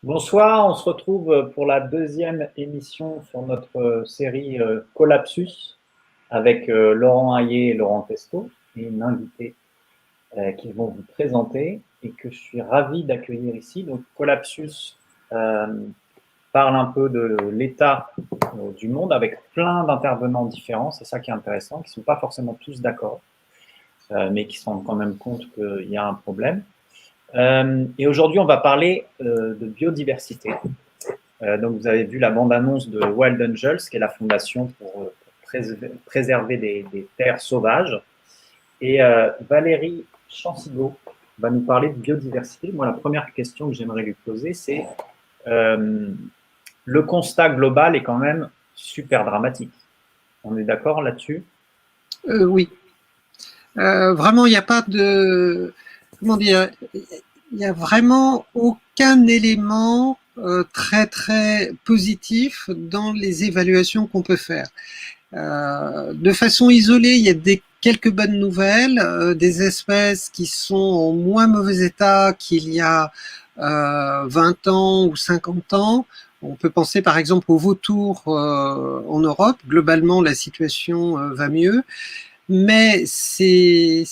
Bonsoir, on se retrouve pour la deuxième émission sur notre série Collapsus avec Laurent Hayet et Laurent Testo et une invitée qu'ils vont vous présenter et que je suis ravi d'accueillir ici. Donc Collapsus parle un peu de l'état du monde avec plein d'intervenants différents, c'est ça qui est intéressant, qui ne sont pas forcément tous d'accord, mais qui se rendent quand même compte qu'il y a un problème. Et aujourd'hui, on va parler de biodiversité. Donc, vous avez vu la bande-annonce de Wild Angels, qui est la fondation pour préserver des terres sauvages. Et Valérie Chansigo va nous parler de biodiversité. Moi, la première question que j'aimerais lui poser, c'est le constat global est quand même super dramatique. On est d'accord là-dessus? Oui. Vraiment, il n'y a pas de... Comment dire, il n'y a vraiment aucun élément très très positif dans les évaluations qu'on peut faire. De façon isolée, il y a quelques bonnes nouvelles, des espèces qui sont en moins mauvais état qu'il y a 20 ans ou 50 ans. On peut penser par exemple aux vautours en Europe. Globalement, la situation va mieux. Mais ces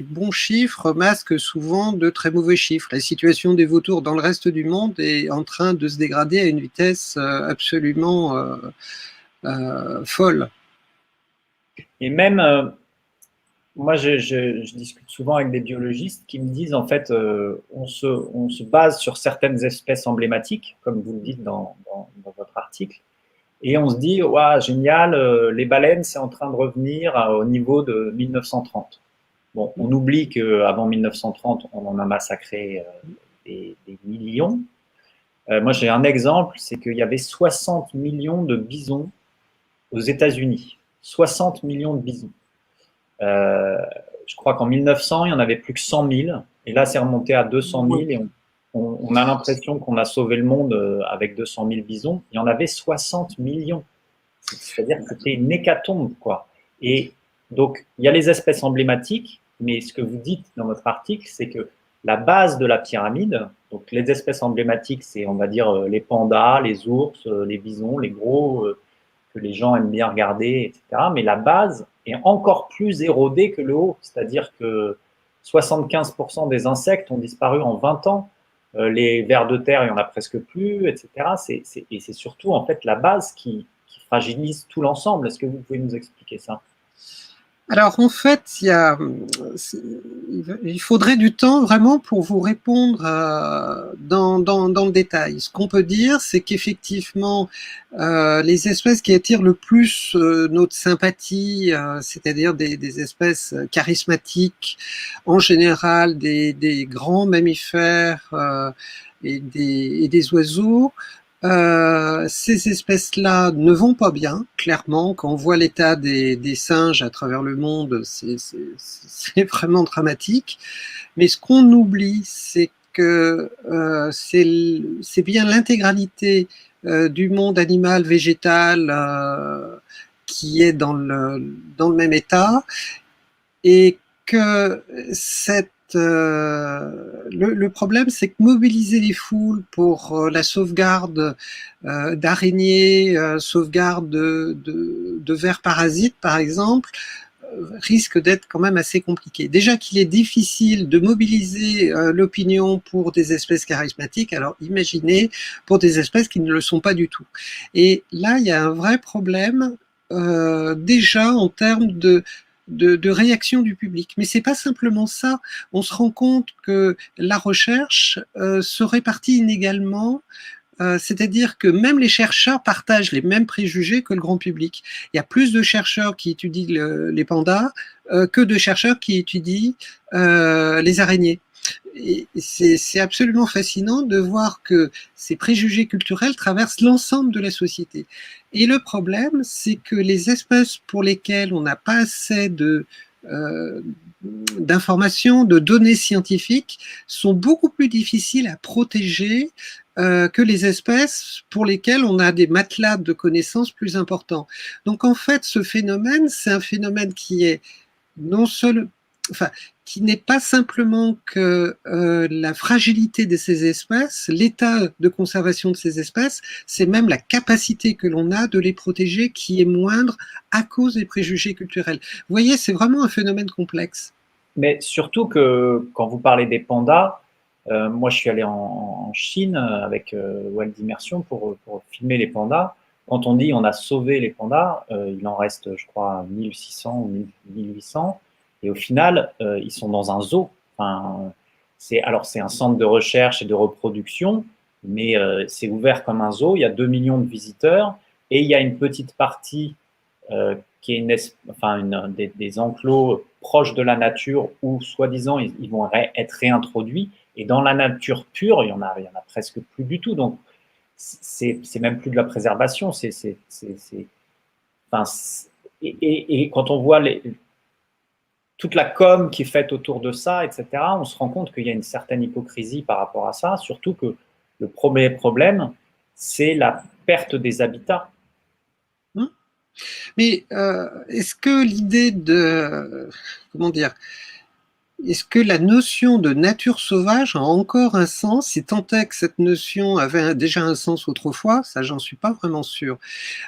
bons chiffres masquent souvent de très mauvais chiffres. La situation des vautours dans le reste du monde est en train de se dégrader à une vitesse absolument folle. Et même, moi je discute souvent avec des biologistes qui me disent en fait, on se base sur certaines espèces emblématiques, comme vous le dites dans votre article, et on se dit, waouh, génial, les baleines, c'est en train de revenir au niveau de 1930. Bon, on oublie qu'avant 1930, on en a massacré des millions. Moi, j'ai un exemple, c'est qu'il y avait 60 millions de bisons aux États-Unis. 60 millions de bisons. Je crois qu'en 1900, il n'y en avait plus que 100 000. Et là, c'est remonté à 200 000 et on a l'impression qu'on a sauvé le monde avec 200 000 bisons. Il y en avait 60 millions. C'est-à-dire que c'était une hécatombe, quoi. Et donc, il y a les espèces emblématiques, mais ce que vous dites dans votre article, c'est que la base de la pyramide, donc les espèces emblématiques, c'est, on va dire, les pandas, les ours, les bisons, les gros, que les gens aiment bien regarder, etc. Mais la base est encore plus érodée que le haut. C'est-à-dire que 75% des insectes ont disparu en 20 ans. Les vers de terre, il n'y en a presque plus, etc. Et c'est surtout en fait la base qui fragilise tout l'ensemble. Est-ce que vous pouvez nous expliquer ça? Alors en fait, il faudrait du temps vraiment pour vous répondre dans le détail. Ce qu'on peut dire, c'est qu'effectivement, les espèces qui attirent le plus notre sympathie, c'est-à-dire des espèces charismatiques, en général des grands mammifères et des oiseaux, ces espèces-là ne vont pas bien, clairement. Quand on voit l'état des singes à travers le monde, c'est vraiment dramatique. Mais ce qu'on oublie, c'est que c'est bien l'intégralité du monde animal, végétal, qui est dans le même état, et que le problème, c'est que mobiliser les foules pour la sauvegarde d'araignées, sauvegarde de vers parasites, par exemple, risque d'être quand même assez compliqué. Déjà qu'il est difficile de mobiliser l'opinion pour des espèces charismatiques, alors imaginez pour des espèces qui ne le sont pas du tout. Et là, il y a un vrai problème déjà en termes de réaction du public. Mais c'est pas simplement ça. On se rend compte que la recherche se répartit inégalement. C'est-à-dire que même les chercheurs partagent les mêmes préjugés que le grand public. Il y a plus de chercheurs qui étudient les pandas que de chercheurs qui étudient les araignées. Et c'est absolument fascinant de voir que ces préjugés culturels traversent l'ensemble de la société. Et le problème, c'est que les espèces pour lesquelles on n'a pas assez d'informations, de données scientifiques, sont beaucoup plus difficiles à protéger que les espèces pour lesquelles on a des matelas de connaissances plus importants. Donc en fait, ce phénomène, c'est un phénomène qui est non seul, enfin, qui n'est pas simplement que la fragilité de ces espèces, l'état de conservation de ces espèces, c'est même la capacité que l'on a de les protéger qui est moindre à cause des préjugés culturels. Vous voyez, c'est vraiment un phénomène complexe. Mais surtout que quand vous parlez des pandas, moi je suis allé en Chine avec Wild Immersion pour filmer les pandas. Quand on dit on a sauvé les pandas, il en reste, je crois, 1600 ou 1800. Et au final, ils sont dans un zoo. Enfin, alors, c'est un centre de recherche et de reproduction, mais c'est ouvert comme un zoo. Il y a 2 millions de visiteurs et il y a une petite partie qui est des enclos proches de la nature où, soi-disant, ils vont être réintroduits. Et dans la nature pure, il y en a presque plus du tout. Donc, c'est même plus de la préservation. Enfin, et quand on voit toute la com qui est faite autour de ça, etc., on se rend compte qu'il y a une certaine hypocrisie par rapport à ça, surtout que le premier problème, c'est la perte des habitats. Mais est-ce que l'idée de, comment dire, est-ce que la notion de nature sauvage a encore un sens, si tant est que cette notion avait déjà un sens autrefois? Ça, j'en suis pas vraiment sûr.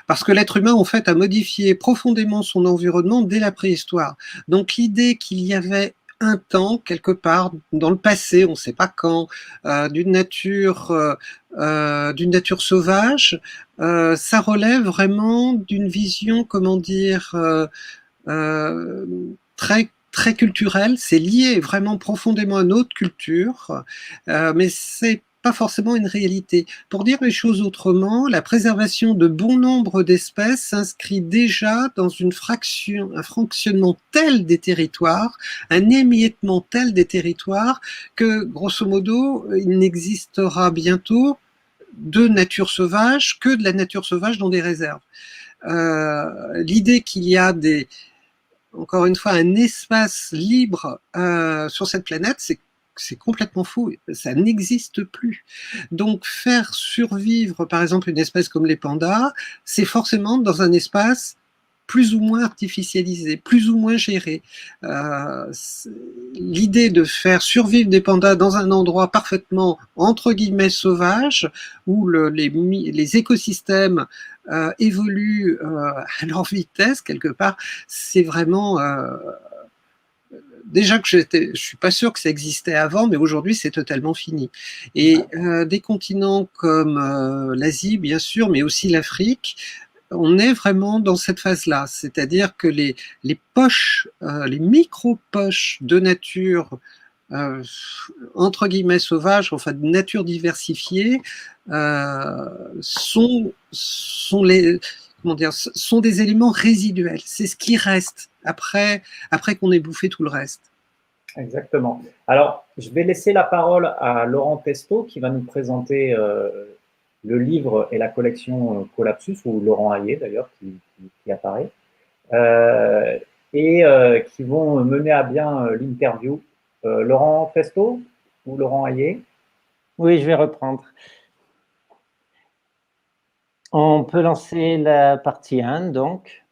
Parce que l'être humain, en fait, a modifié profondément son environnement dès la préhistoire. Donc l'idée qu'il y avait un temps, quelque part, dans le passé, on ne sait pas quand, d'une nature sauvage, ça relève vraiment d'une vision, comment dire, très très culturelle. C'est lié vraiment profondément à notre culture, mais c'est pas forcément une réalité. Pour dire les choses autrement, la préservation de bon nombre d'espèces s'inscrit déjà dans un fonctionnement tel des territoires, un émiettement tel des territoires, que grosso modo, il n'existera bientôt de nature sauvage que de la nature sauvage dans des réserves. L'idée qu'il y a encore une fois, un espace libre sur cette planète, c'est complètement faux, ça n'existe plus. Donc faire survivre, par exemple, une espèce comme les pandas, c'est forcément dans un espace plus ou moins artificialisé, plus ou moins géré. L'idée de faire survivre des pandas dans un endroit parfaitement, entre guillemets, sauvage, où les écosystèmes évoluent à leur vitesse, quelque part, c'est vraiment... déjà que je suis pas sûr que ça existait avant, mais aujourd'hui c'est totalement fini. Et des continents comme l'Asie, bien sûr, mais aussi l'Afrique, on est vraiment dans cette phase-là, c'est-à-dire que les poches, les micro-poches de nature, entre guillemets sauvages, enfin de nature diversifiée, sont des éléments résiduels. C'est ce qui reste après qu'on ait bouffé tout le reste. Exactement. Alors, je vais laisser la parole à Laurent Testo qui va nous présenter le livre et la collection Collapsus, ou Laurent Hayet d'ailleurs qui apparaît, et qui vont mener à bien l'interview. Laurent Testo ou Laurent Hayet? Oui, je vais reprendre. On peut lancer la partie 1, donc.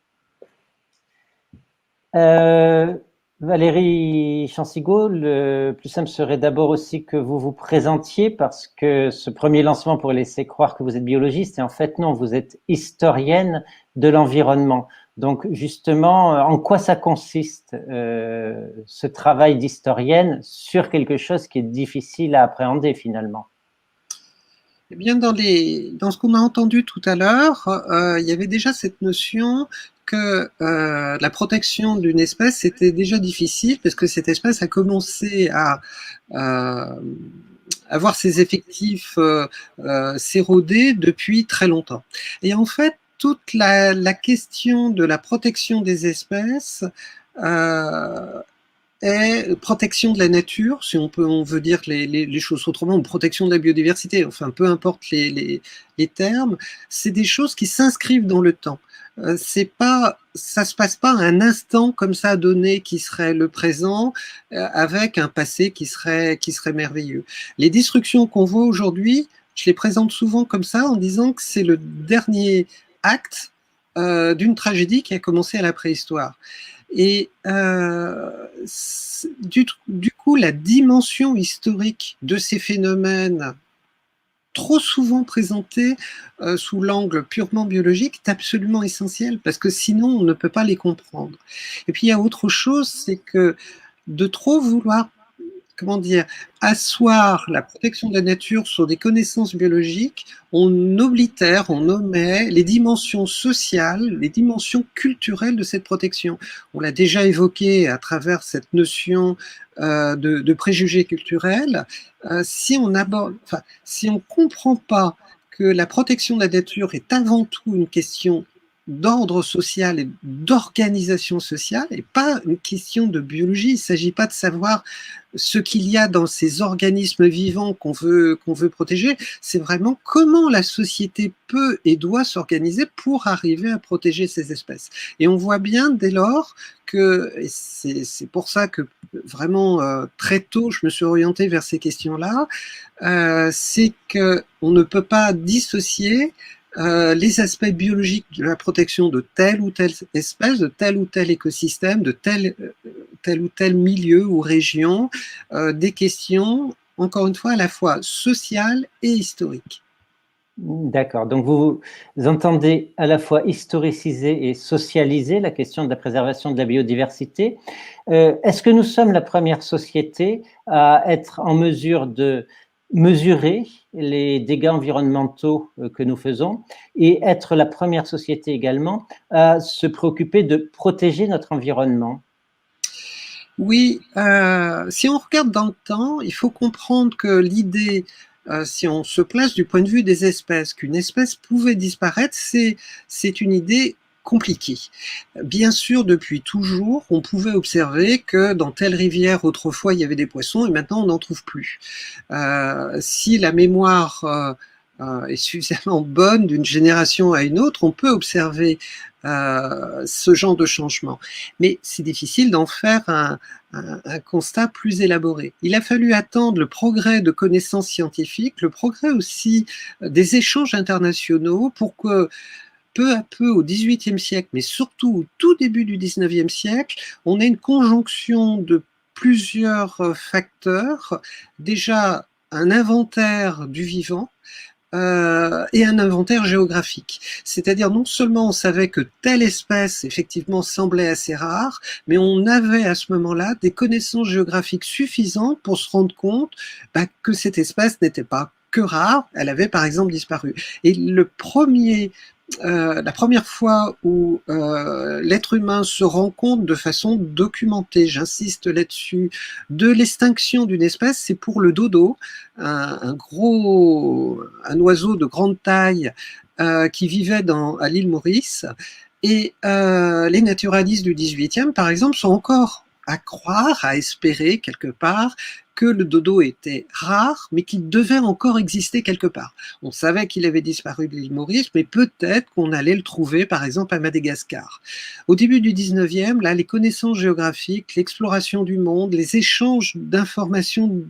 Valérie Chansigo, le plus simple serait d'abord aussi que vous vous présentiez, parce que ce premier lancement pourrait laisser croire que vous êtes biologiste, et en fait non, vous êtes historienne de l'environnement. Donc justement, en quoi ça consiste ce travail d'historienne sur quelque chose qui est difficile à appréhender finalement? Eh bien, dans ce qu'on a entendu tout à l'heure, il y avait déjà cette notion que la protection d'une espèce était déjà difficile parce que cette espèce a commencé à avoir ses effectifs s'éroder depuis très longtemps. Et en fait, toute la question de la protection des espèces est protection de la nature, si on veut dire les choses autrement, ou protection de la biodiversité, enfin peu importe les termes, c'est des choses qui s'inscrivent dans le temps. Ça se passe pas à un instant comme ça donné qui serait le présent avec un passé qui serait merveilleux. Les destructions qu'on voit aujourd'hui, je les présente souvent comme ça en disant que c'est le dernier acte d'une tragédie qui a commencé à la préhistoire. Et du coup, la dimension historique de ces phénomènes trop souvent présentés sous l'angle purement biologique est absolument essentiel parce que sinon on ne peut pas les comprendre. Et puis il y a autre chose, c'est que de trop vouloir asseoir la protection de la nature sur des connaissances biologiques, on oblitère, on omet les dimensions sociales, les dimensions culturelles de cette protection. On l'a déjà évoqué à travers cette notion de préjugés culturels. Si on comprend pas que la protection de la nature est avant tout une question d'ordre social et d'organisation sociale et pas une question de biologie. Il ne s'agit pas de savoir ce qu'il y a dans ces organismes vivants qu'on veut protéger, c'est vraiment comment la société peut et doit s'organiser pour arriver à protéger ces espèces. Et on voit bien dès lors que, et c'est pour ça que vraiment très tôt je me suis orienté vers ces questions-là, c'est qu'on ne peut pas dissocier les aspects biologiques de la protection de telle ou telle espèce, de tel ou tel écosystème, de tel ou tel milieu ou région, des questions, encore une fois, à la fois sociales et historiques. D'accord. Donc, vous entendez à la fois historiciser et socialiser la question de la préservation de la biodiversité. Est-ce que nous sommes la première société à être en mesure de mesurer les dégâts environnementaux que nous faisons et être la première société également à se préoccuper de protéger notre environnement? Oui, si on regarde dans le temps, il faut comprendre que l'idée, si on se place du point de vue des espèces, qu'une espèce pouvait disparaître, c'est une idée compliquée. Bien sûr, depuis toujours, on pouvait observer que dans telle rivière, autrefois, il y avait des poissons et maintenant, on n'en trouve plus. Si la mémoire est suffisamment bonne d'une génération à une autre, on peut observer ce genre de changement. Mais c'est difficile d'en faire un constat plus élaboré. Il a fallu attendre le progrès de connaissances scientifiques, le progrès aussi des échanges internationaux pour que peu à peu au XVIIIe siècle, mais surtout au tout début du XIXe siècle, on ait une conjonction de plusieurs facteurs. Déjà, un inventaire du vivant, et un inventaire géographique. C'est-à-dire non seulement on savait que telle espèce effectivement semblait assez rare, mais on avait à ce moment-là des connaissances géographiques suffisantes pour se rendre compte que cette espèce n'était pas que rare, elle avait par exemple disparu. Et la première fois où l'être humain se rend compte de façon documentée, j'insiste là-dessus, de l'extinction d'une espèce, c'est pour le dodo, un oiseau de grande taille qui vivait à l'île Maurice. Et les naturalistes du 18e, par exemple, sont encore à croire, à espérer quelque part que le dodo était rare, mais qu'il devait encore exister quelque part. On savait qu'il avait disparu de l'île Maurice, mais peut-être qu'on allait le trouver, par exemple, à Madagascar. Au début du 19e, là, les connaissances géographiques, l'exploration du monde, les échanges d'informations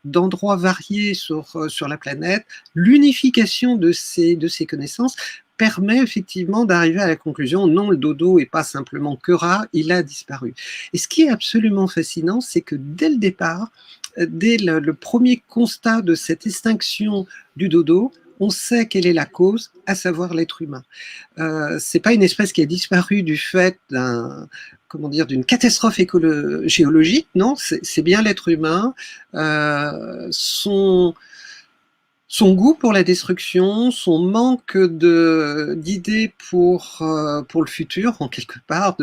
d'endroits variés sur la planète, l'unification de ces connaissances permet effectivement d'arriver à la conclusion, non, le dodo n'est pas simplement que rare, il a disparu. Et ce qui est absolument fascinant, c'est que dès le départ, dès le premier constat de cette extinction du dodo, on sait quelle est la cause, à savoir l'être humain. C'est pas une espèce qui a disparu du fait d'une catastrophe géologique, non, c'est bien l'être humain. Son goût pour la destruction, son manque d'idées pour le futur, en quelque part,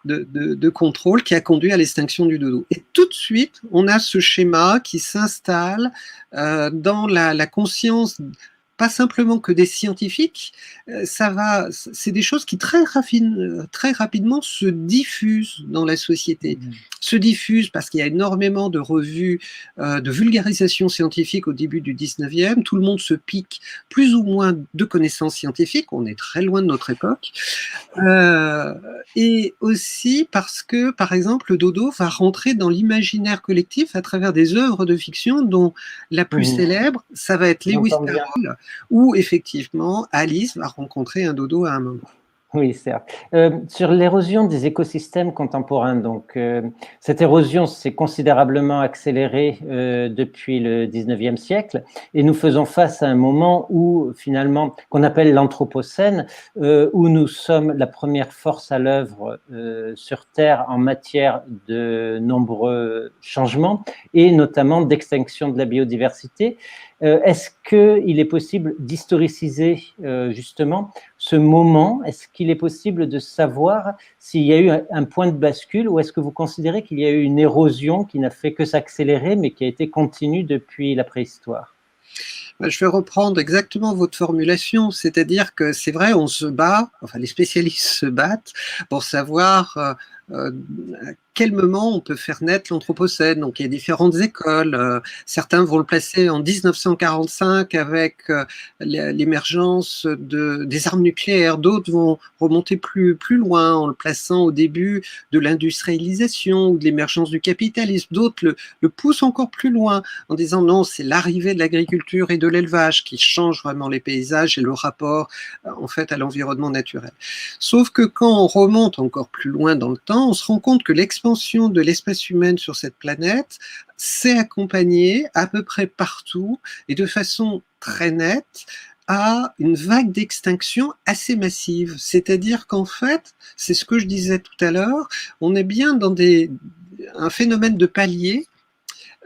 de contrôle, qui a conduit à l'extinction du dodo. Et tout de suite, on a ce schéma qui s'installe dans la conscience, pas simplement que des scientifiques, c'est des choses qui très rapidement se diffusent dans la société. Se diffusent parce qu'il y a énormément de revues de vulgarisation scientifique au début du 19e. Tout le monde se pique plus ou moins de connaissances scientifiques. On est très loin de notre époque. Et aussi parce que, par exemple, le dodo va rentrer dans l'imaginaire collectif à travers des œuvres de fiction dont la plus célèbre, ça va être Lewis Carroll, où effectivement Alice va rencontrer un dodo à un moment. Oui, certes. Sur l'érosion des écosystèmes contemporains, donc cette érosion s'est considérablement accélérée depuis le 19e siècle, et nous faisons face à un moment où finalement, qu'on appelle l'anthropocène, où nous sommes la première force à l'œuvre sur Terre en matière de nombreux changements, et notamment d'extinction de la biodiversité. Est-ce qu'il est possible d'historiciser justement ce moment? Est-ce qu'il est possible de savoir s'il y a eu un point de bascule, ou est-ce que vous considérez qu'il y a eu une érosion qui n'a fait que s'accélérer mais qui a été continue depuis la préhistoire? Je vais reprendre exactement votre formulation, c'est-à-dire que c'est vrai, on se bat, enfin les spécialistes se battent pour savoir à quel moment on peut faire naître l'anthropocène. Donc il y a différentes écoles, certains vont le placer en 1945 avec l'émergence des armes nucléaires, d'autres vont remonter plus loin en le plaçant au début de l'industrialisation ou de l'émergence du capitalisme, d'autres le poussent encore plus loin en disant non, c'est l'arrivée de l'agriculture et de l'élevage qui change vraiment les paysages et le rapport en fait à l'environnement naturel. Sauf que quand on remonte encore plus loin dans le temps, on se rend compte que l'expansion de l'espèce humaine sur cette planète s'est accompagnée à peu près partout et de façon très nette à une vague d'extinction assez massive. C'est-à-dire qu'en fait, c'est ce que je disais tout à l'heure, on est bien dans un phénomène de palier.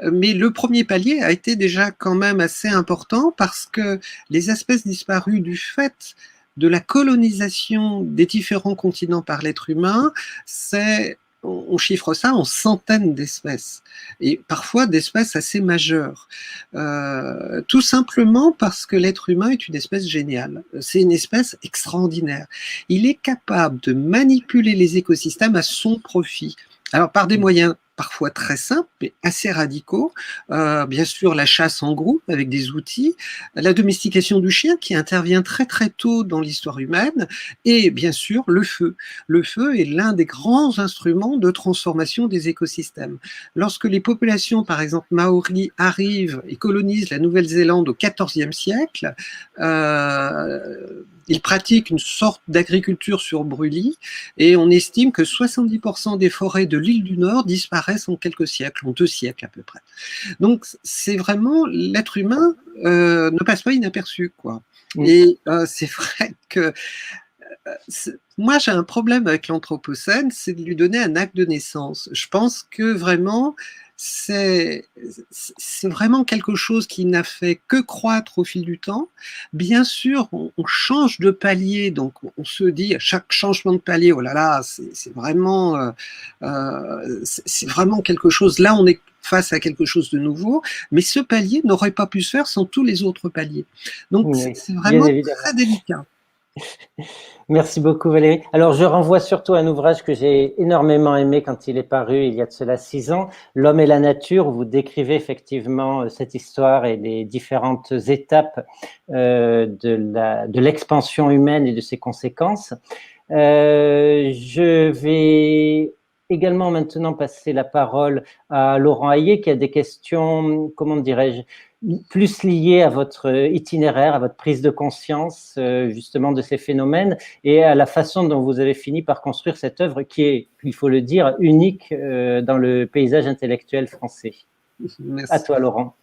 Mais le premier palier a été déjà quand même assez important parce que les espèces disparues du fait de la colonisation des différents continents par l'être humain, on chiffre ça en centaines d'espèces, et parfois d'espèces assez majeures. Tout simplement parce que l'être humain est une espèce géniale. C'est une espèce extraordinaire. Il est capable de manipuler les écosystèmes à son profit. Alors par des moyens parfois très simples, mais assez radicaux. Bien sûr, la chasse en groupe avec des outils, la domestication du chien qui intervient très très tôt dans l'histoire humaine, et bien sûr le feu. Le feu est l'un des grands instruments de transformation des écosystèmes. Lorsque les populations, par exemple maoris, arrivent et colonisent la Nouvelle-Zélande au XIVe siècle, ils pratiquent une sorte d'agriculture sur brûlis, et on estime que 70% des forêts de l'île du Nord disparaissent en quelques siècles, en 2 siècles à peu près. Donc c'est vraiment, l'être humain ne passe pas inaperçu, quoi. Et c'est vrai que moi j'ai un problème avec l'anthropocène, c'est de lui donner un acte de naissance. Je pense que vraiment c'est vraiment quelque chose qui n'a fait que croître au fil du temps. Bien sûr, on change de palier, donc on se dit à chaque changement de palier, oh là là, c'est vraiment quelque chose. Là, on est face à quelque chose de nouveau, mais ce palier n'aurait pas pu se faire sans tous les autres paliers. Donc, oui, c'est vraiment très délicat. Merci beaucoup Valérie. Alors je renvoie surtout à un ouvrage que j'ai énormément aimé quand il est paru il y a de cela 6 ans, L'homme et la nature, où vous décrivez effectivement cette histoire et les différentes étapes de l'expansion humaine et de ses conséquences. Je vais également maintenant passer la parole à Laurent Hayet qui a des questions, comment dirais-je, plus liées à votre itinéraire, à votre prise de conscience justement de ces phénomènes et à la façon dont vous avez fini par construire cette œuvre qui est, il faut le dire, unique dans le paysage intellectuel français. Merci. À toi, Laurent.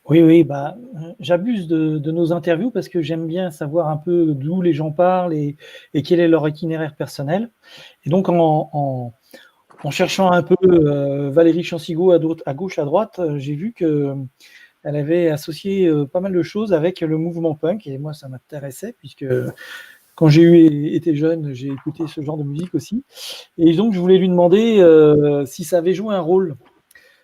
Oui, j'abuse de nos interviews parce que j'aime bien savoir un peu d'où les gens parlent et quel est leur itinéraire personnel. Et donc, en cherchant un peu Valérie Chansigo à gauche, à droite, j'ai vu que elle avait associé pas mal de choses avec le mouvement punk, et moi ça m'intéressait puisque quand j'ai été jeune, j'ai écouté ce genre de musique aussi. Et donc je voulais lui demander si ça avait joué un rôle,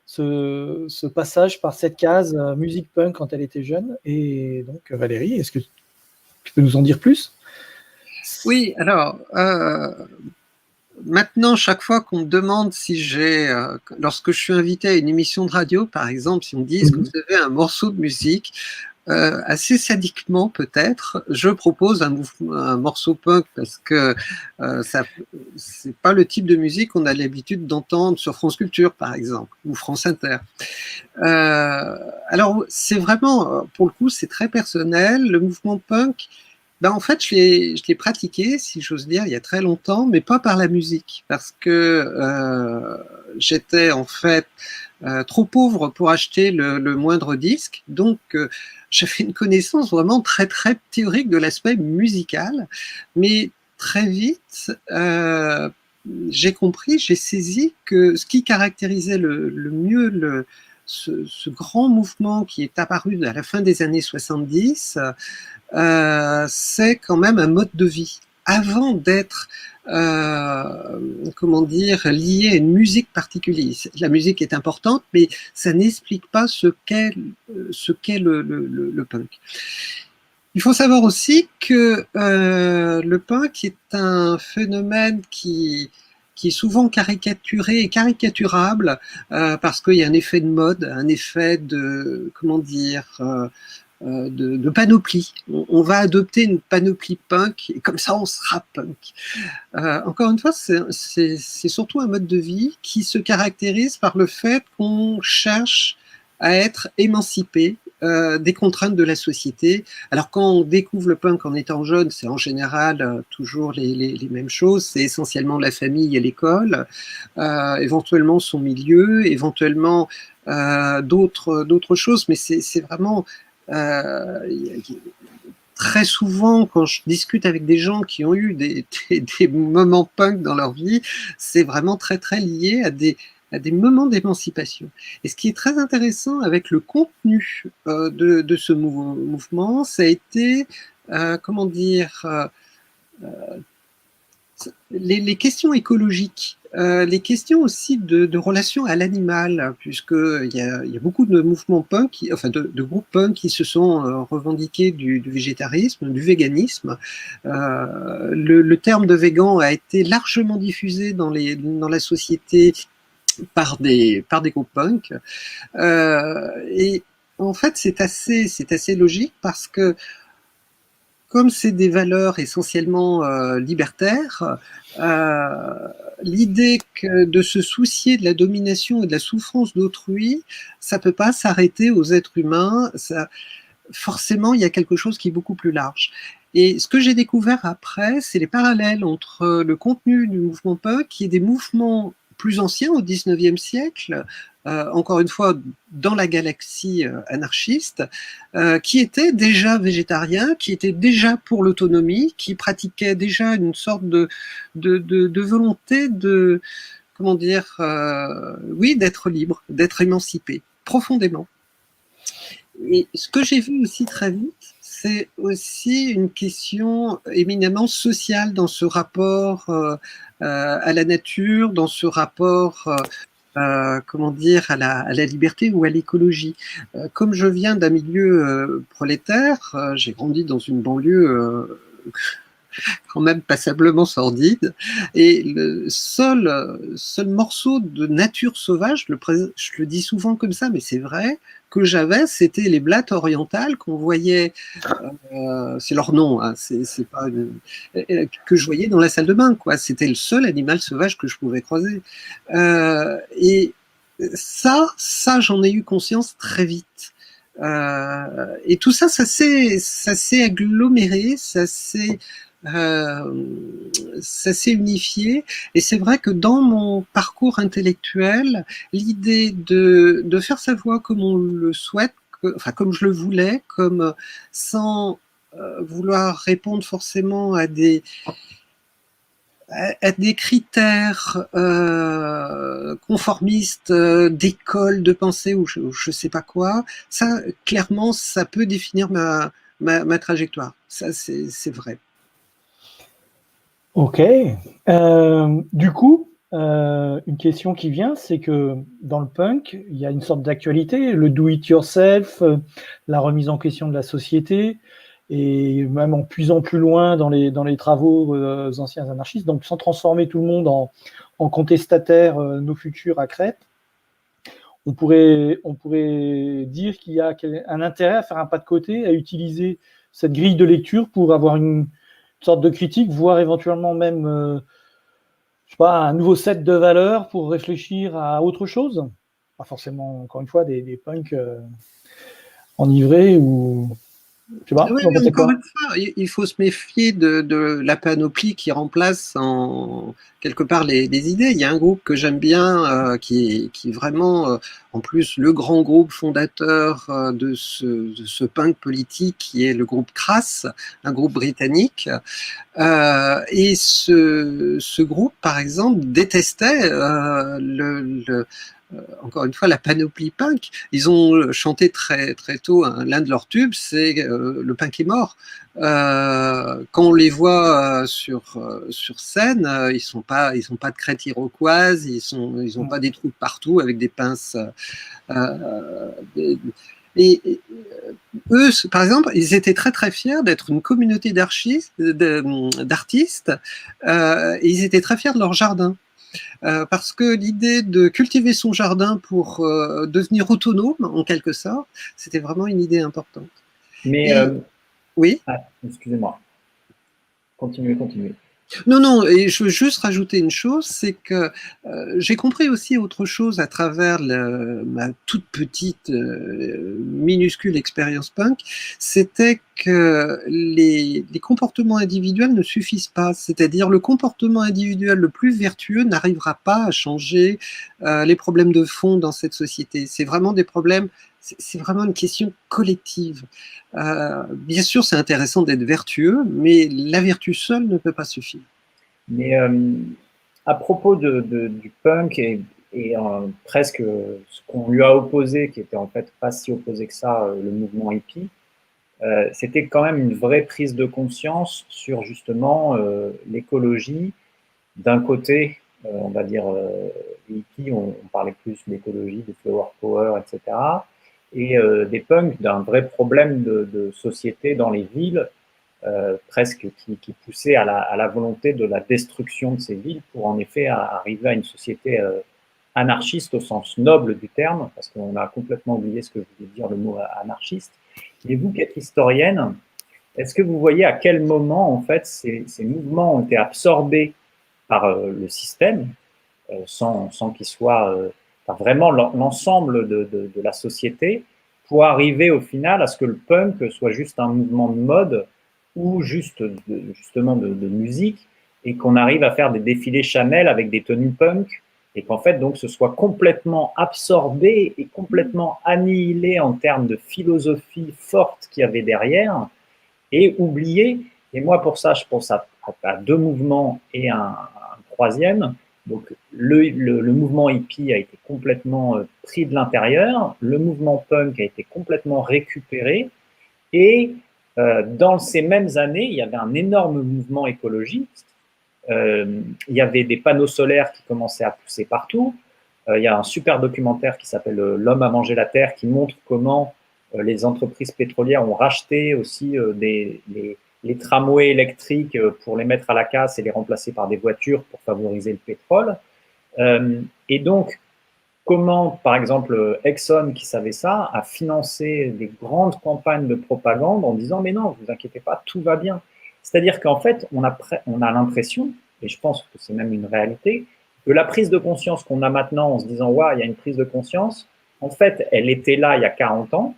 ce passage par cette case musique punk quand elle était jeune. Et donc Valérie, est-ce que tu peux nous en dire plus? Oui, alors, maintenant, chaque fois qu'on me demande si lorsque je suis invité à une émission de radio, par exemple, si on me dit que vous avez un morceau de musique, assez sadiquement peut-être, je propose un morceau punk parce que c'est pas le type de musique qu'on a l'habitude d'entendre sur France Culture, par exemple, ou France Inter. Alors, c'est vraiment, pour le coup, c'est très personnel. Le mouvement punk, ben, en fait, je l'ai pratiqué, si j'ose dire, il y a très longtemps, mais pas par la musique, parce que j'étais en fait trop pauvre pour acheter le moindre disque, donc j'avais une connaissance vraiment très très théorique de l'aspect musical, mais très vite j'ai compris, j'ai saisi que ce qui caractérisait le mieux ce grand mouvement qui est apparu à la fin des années 70, c'est quand même un mode de vie. Avant d'être, comment dire, lié à une musique particulière. La musique est importante, mais ça n'explique pas ce qu'est le punk. Il faut savoir aussi que le punk est un phénomène qui est souvent caricaturé et caricaturable parce qu'il y a un effet de mode, un effet de, comment dire, de panoplie. On va adopter une panoplie punk et comme ça on sera punk. Encore une fois, c'est surtout un mode de vie qui se caractérise par le fait qu'on cherche à être émancipé des contraintes de la société. Alors quand on découvre le punk en étant jeune, c'est en général toujours les mêmes choses. C'est essentiellement la famille et l'école, éventuellement son milieu, éventuellement d'autres choses, mais c'est vraiment très souvent, quand je discute avec des gens qui ont eu des moments punk dans leur vie, c'est vraiment très très lié à des moments d'émancipation. Et ce qui est très intéressant avec le contenu de ce mouvement, ça a été, comment dire, les questions écologiques, les questions aussi de relation à l'animal, puisqu'il y a beaucoup de mouvements punk, enfin de groupes punk qui se sont revendiqués du végétarisme, du véganisme. Le terme de végan a été largement diffusé dans la société par des groupes punk. Et en fait, c'est assez logique parce que comme c'est des valeurs essentiellement libertaires, l'idée que de se soucier de la domination et de la souffrance d'autrui, ça peut pas s'arrêter aux êtres humains. Forcément, il y a quelque chose qui est beaucoup plus large. Et ce que j'ai découvert après, c'est les parallèles entre le contenu du mouvement punk, qui est des mouvements plus anciens au XIXe siècle, encore une fois dans la galaxie anarchiste, qui étaient déjà végétariens, qui étaient déjà pour l'autonomie, qui pratiquaient déjà une sorte de volonté de, comment dire, oui, d'être libre, d'être émancipé, profondément. Et ce que j'ai vu aussi très vite, c'est aussi une question éminemment sociale dans ce rapport à la nature, dans ce rapport, comment dire, à la liberté ou à l'écologie. Comme je viens d'un milieu prolétaire, j'ai grandi dans une banlieue quand même passablement sordide, et le seul morceau de nature sauvage, je le dis souvent comme ça, mais c'est vrai, que j'avais, c'était les blattes orientales qu'on voyait, c'est leur nom, hein, c'est pas que je voyais dans la salle de bain, quoi. C'était le seul animal sauvage que je pouvais croiser. Et ça j'en ai eu conscience très vite. Et tout ça, ça s'est aggloméré, ça s'est unifié. Et c'est vrai que dans mon parcours intellectuel, l'idée de faire sa voix comme on le souhaite, enfin comme je le voulais, comme sans vouloir répondre forcément à à des critères conformistes d'école de pensée ou je sais pas quoi, ça, clairement, ça peut définir ma trajectoire. Ça, c'est vrai. Ok. Du coup, une question qui vient, c'est que dans le punk, il y a une sorte d'actualité, le do-it-yourself, la remise en question de la société, et même en puisant plus loin dans les travaux anciens anarchistes, donc sans transformer tout le monde en contestataires nos futurs à Crète, on pourrait dire qu'il y a un intérêt à faire un pas de côté, à utiliser cette grille de lecture pour avoir une sorte de critique, voire éventuellement même je sais pas, un nouveau set de valeurs pour réfléchir à autre chose. Pas forcément, encore une fois, des punks enivrés ou. Je sais pas, Oui, vous en mais pensez encore quoi? une fois, il faut se méfier de la panoplie qui remplace quelque part les idées. Il y a un groupe que j'aime bien qui est vraiment, en plus, le grand groupe fondateur de ce punk politique qui est le groupe Crass, un groupe britannique. Et ce groupe, par exemple, détestait encore une fois, la panoplie punk. Ils ont chanté très très tôt l'un de leurs tubes, c'est le punk est mort. Quand on les voit sur scène, ils ont pas de crête iroquoise, ils ont pas des trous partout avec des pinces. Des, et eux, par exemple, ils étaient très très fiers d'être une communauté d'artistes, et ils étaient très fiers de leur jardin. Parce que l'idée de cultiver son jardin pour devenir autonome, en quelque sorte, c'était vraiment une idée importante. Mais, Et oui. excusez-moi, continuez, continuez. Non, non, et je veux juste rajouter une chose, c'est que j'ai compris aussi autre chose à travers ma toute petite, minuscule expérience punk, c'était que les comportements individuels ne suffisent pas. C'est-à-dire le comportement individuel le plus vertueux n'arrivera pas à changer les problèmes de fond dans cette société. C'est vraiment des problèmes, c'est vraiment une question collective. Bien sûr, c'est intéressant d'être vertueux, mais la vertu seule ne peut pas suffire. Mais à propos du punk et presque ce qu'on lui a opposé, qui était en fait pas si opposé que ça, le mouvement hippie, c'était quand même une vraie prise de conscience sur justement l'écologie. D'un côté, on va dire, les hippies, on parlait plus d'écologie, de flower power, etc. Et des punks, d'un vrai problème de société dans les villes, presque qui poussait à la volonté de la destruction de ces villes pour en effet arriver à une société anarchiste au sens noble du terme, parce qu'on a complètement oublié ce que voulait dire le mot anarchiste. Et vous, qui êtes historienne, est-ce que vous voyez à quel moment, en fait, ces mouvements ont été absorbés par le système, sans qu'ils soient par vraiment l'ensemble de la société, pour arriver au final à ce que le punk soit juste un mouvement de mode ou juste justement de musique, et qu'on arrive à faire des défilés Chanel avec des tenues punk, et qu'en fait donc ce soit complètement absorbé et complètement annihilé en termes de philosophie forte qu'il y avait derrière, et oublié. Et moi, pour ça, je pense à deux mouvements et un troisième. Donc, le mouvement hippie a été complètement pris de l'intérieur, le mouvement punk a été complètement récupéré, et dans ces mêmes années, il y avait un énorme mouvement écologiste. Il y avait des panneaux solaires qui commençaient à pousser partout. Il y a un super documentaire qui s'appelle L'homme a mangé la terre, qui montre comment les entreprises pétrolières ont racheté aussi les tramways électriques pour les mettre à la casse et les remplacer par des voitures pour favoriser le pétrole. Et donc, comment, par exemple, Exxon, qui savait ça, a financé des grandes campagnes de propagande en disant « Mais non, vous inquiétez pas, tout va bien ». C'est-à-dire qu'en fait, on a l'impression, et je pense que c'est même une réalité, que la prise de conscience qu'on a maintenant en se disant « Ouais, il y a une prise de conscience », en fait, elle était là il y a 40 ans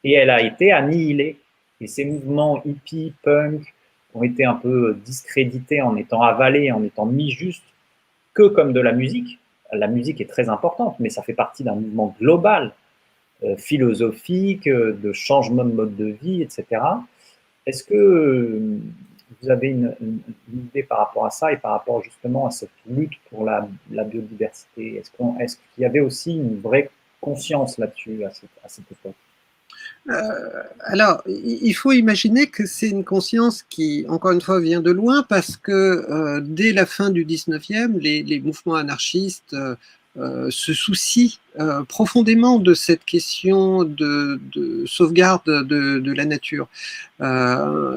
et elle a été annihilée. Et ces mouvements hippie, punk, ont été un peu discrédités en étant avalés, en étant mis juste que comme de la musique. La musique est très importante, mais ça fait partie d'un mouvement global, philosophique, de changement de mode de vie, etc. Est-ce que vous avez une idée par rapport à ça et par rapport justement à cette lutte pour la biodiversité? Est-ce qu'il y avait aussi une vraie conscience là-dessus à cette époque? Alors, il faut imaginer que c'est une conscience qui, encore une fois, vient de loin parce que dès la fin du 19e, les mouvements anarchistes se soucient profondément de cette question de sauvegarde de la nature.